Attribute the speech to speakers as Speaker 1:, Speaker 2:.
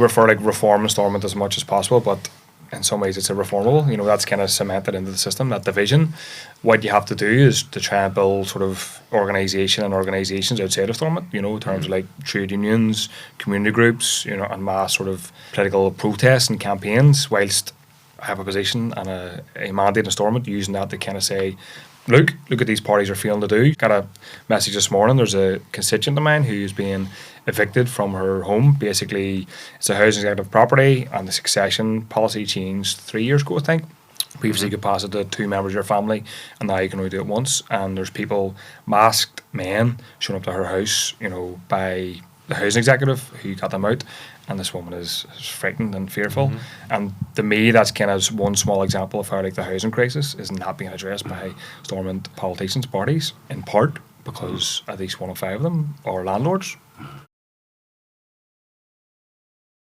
Speaker 1: we're for like reforming Stormont as much as possible, but in some ways it's irreformable. You know, that's kind of cemented into the system, that division. What you have to do is to try and build sort of organisation and organisations outside of Stormont, you know, in terms of like trade unions, community groups, you know, and mass sort of political protests and campaigns, whilst I have a position and a mandate in Stormont, using that to kind of say, look at these parties are failing to do. Got a message this morning. There's a constituent of mine who's being evicted from her home. Basically, it's a housing executive property, and the succession policy changed 3 years ago, I think. Previously, you could pass it to 2 members of your family, and now you can only do it once. And there's people, masked men, showing up to her house, you know, by the housing executive who got them out. And this woman is frightened and fearful. And to me, that's kind of one small example of how like the housing crisis is not being addressed by Stormont politicians, parties, in part because at least 1 of 5 of them are landlords.